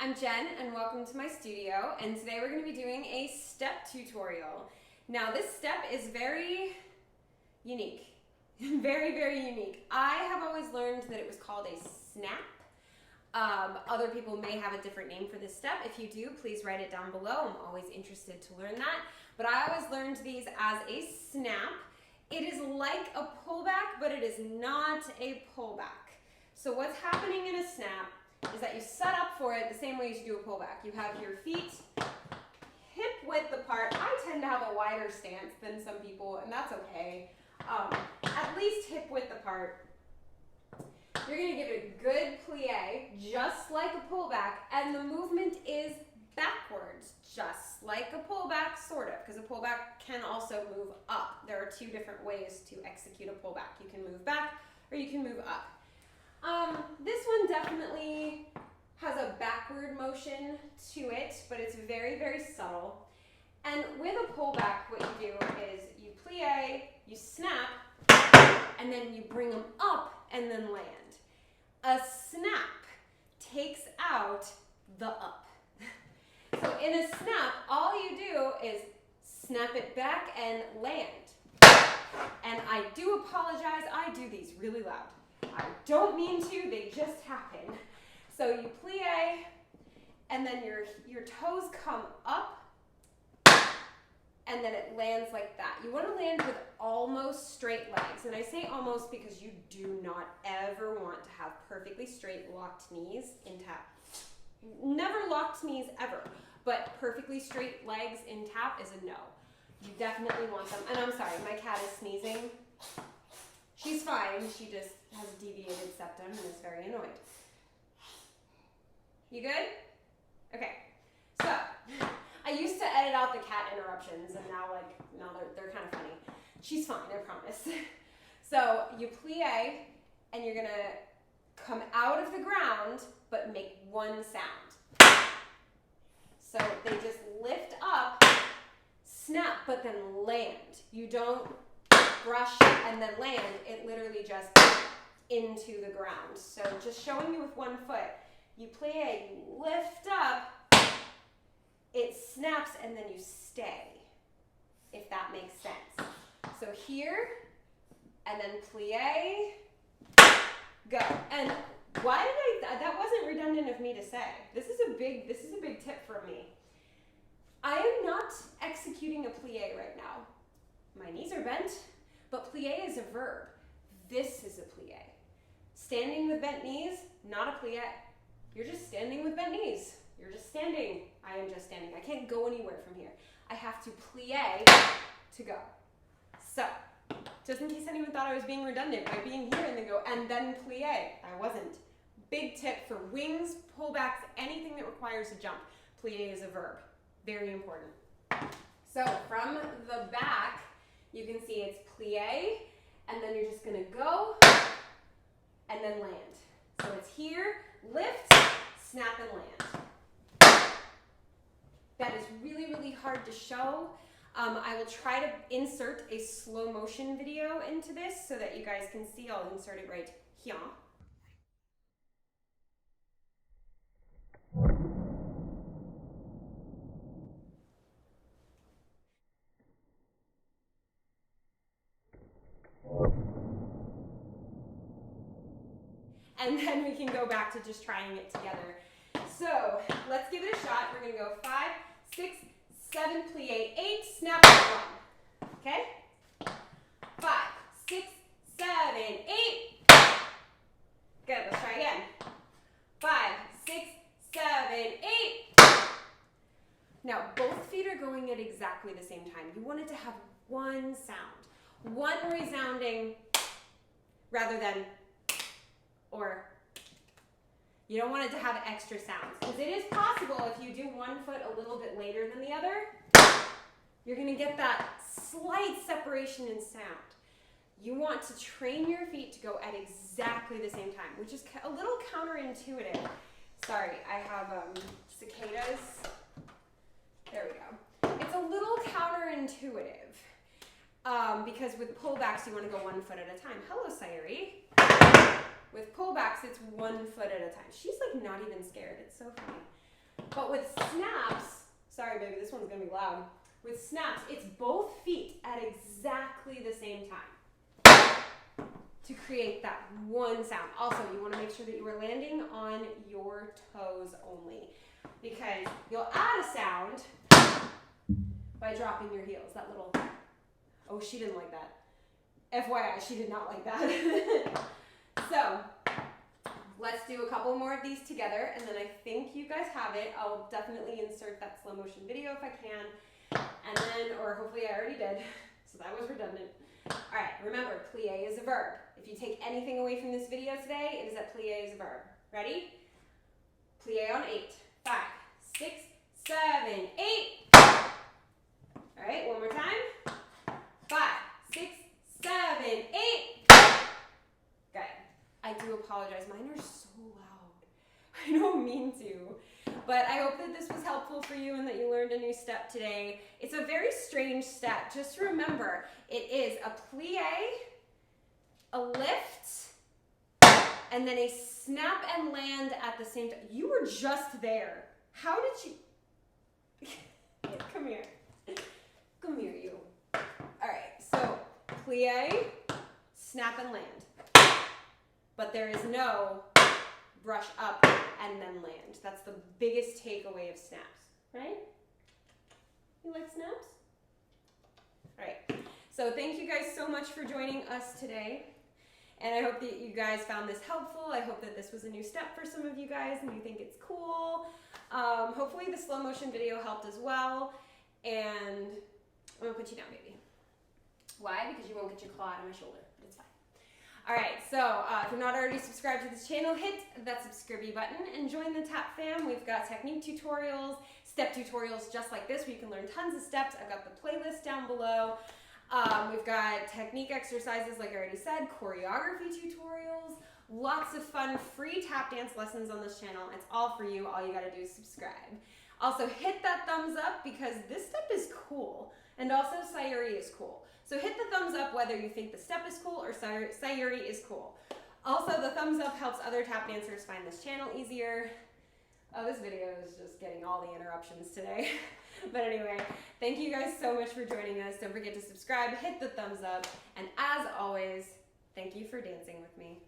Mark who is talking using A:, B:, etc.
A: I'm Jen and welcome to my studio, and today we're going to be doing a step tutorial. Now this step is very unique, very unique. I have always learned that it was called a snap. Other people may have a different name for this step. If you do, please write it down below. I'm always interested to learn that. But I always learned these as a snap. It is like a pullback, but it is not a pullback. So what's happening in a snap is that you set up for it the same way as you do a pullback. You have your feet hip width apart. I tend to have a wider stance than some people, and that's okay. At least hip width apart. You're going to give it a good plie, just like a pullback, and the movement is backwards, just like a pullback, sort of, because a pullback can also move up. There are two different ways to execute a pullback. You can move back or you can move up. This one definitely has a backward motion to it, but it's very subtle. And with a pullback, what you do is you plie, you snap, and then you bring them up and then land. A snap takes out the up. So in a snap, all you do is snap it back and land. And I do apologize, I do these really loud. I don't mean to, they just happen. So you plie, and then your toes come up, and then it lands like that. You want to land with almost straight legs. And I say almost because you do not ever want to have perfectly straight locked knees in tap. Never locked knees ever, but perfectly straight legs in tap is a no. You definitely want them. And I'm sorry, my cat is sneezing. She's fine, she just has a deviated septum and is very annoyed. You good? Okay, so I used to edit out the cat interruptions, and now they're kind of funny. She's fine, I promise. So you plie, and you're gonna come out of the ground, but make one sound. So they just lift up, snap, but then land. You don't brush and then land, it literally just into the ground. So just showing you with one foot, you plie, you lift up, it snaps, and then you stay, if that makes sense. So here, and then plie, go. And why did that wasn't redundant of me to say. This is a big tip from me. I am not executing a plie right now. My knees are bent, but plie is a verb. This is a plie. Standing with bent knees, not a plie. You're just standing with bent knees. You're just standing. I am just standing. I can't go anywhere from here. I have to plie to go. So, just in case anyone thought I was being redundant by being here and then go, and then plie. I wasn't. Big tip for wings, pullbacks, anything that requires a jump. Plie is a verb. Very important. So, from the back, you can see it's plie, and then you're just gonna go, and then land. So it's here, lift, snap, and land. That is really hard to show. I will try to insert a slow motion video into this so that you guys can see. I'll insert it right here. And then we can go back to just trying it together. So let's give it a shot. We're gonna go 5, 6, 7, plie, 8, snap, 1. Okay? 5, 6, 7, 8. Good, let's try again. 5, 6, 7, 8. Now both feet are going at exactly the same time. You want it to have one sound, one resounding rather than or. You don't want it to have extra sounds, because it is possible if you do one foot a little bit later than the other, you're going to get that slight separation in sound. You want to train your feet to go at exactly the same time, which is a little counterintuitive. Sorry, I have cicadas. There we go. It's a little counterintuitive because with pullbacks, you want to go one foot at a time. Hello, Sayuri. With pullbacks, it's one foot at a time. She's like not even scared. It's so funny. But with snaps, sorry baby, this one's gonna be loud. With snaps, it's both feet at exactly the same time to create that one sound. Also, you wanna make sure that you are landing on your toes only, because you'll add a sound by dropping your heels. That little, oh, she didn't like that. FYI, she did not like that. So, let's do a couple more of these together, and then I think you guys have it. I'll definitely insert that slow motion video if I can, and then, or hopefully I already did, so that was redundant. All right, remember, plie is a verb. If you take anything away from this video today, it is that plie is a verb. Ready? Plie on 8. 5, 6, 7, 8. All right, one more time. 5, 6, 7, 8. Good. I do apologize. Mine are so loud. I don't mean to. But I hope that this was helpful for you and that you learned a new step today. It's a very strange step. Just remember, it is a plie, a lift, and then a snap and land at the same time. You were just there. How did you? Come here. Come here, you. All right, so plie, snap and land. But there is no brush up and then land. That's the biggest takeaway of snaps, right? You like snaps? All right, so thank you guys so much for joining us today. And I hope that you guys found this helpful. I hope that this was a new step for some of you guys and you think it's cool. Hopefully the slow motion video helped as well. And I'm gonna put you down, baby. Why? Because you won't get your claw out of my shoulder, but it's fine. All right, so if you're not already subscribed to this channel, hit that subscribe button and join the TAP fam. We've got technique tutorials, step tutorials just like this where you can learn tons of steps. I've got the playlist down below. We've got technique exercises, like I already said, choreography tutorials, lots of fun free tap dance lessons on this channel. It's all for you. All you gotta do is subscribe. Also, hit that thumbs up because this step is cool. And also, Sayuri is cool. So hit the thumbs up whether you think the step is cool or Sayuri is cool. Also, the thumbs up helps other tap dancers find this channel easier. Oh, this video is just getting all the interruptions today. But anyway, thank you guys so much for joining us. Don't forget to subscribe, hit the thumbs up, and as always, thank you for dancing with me.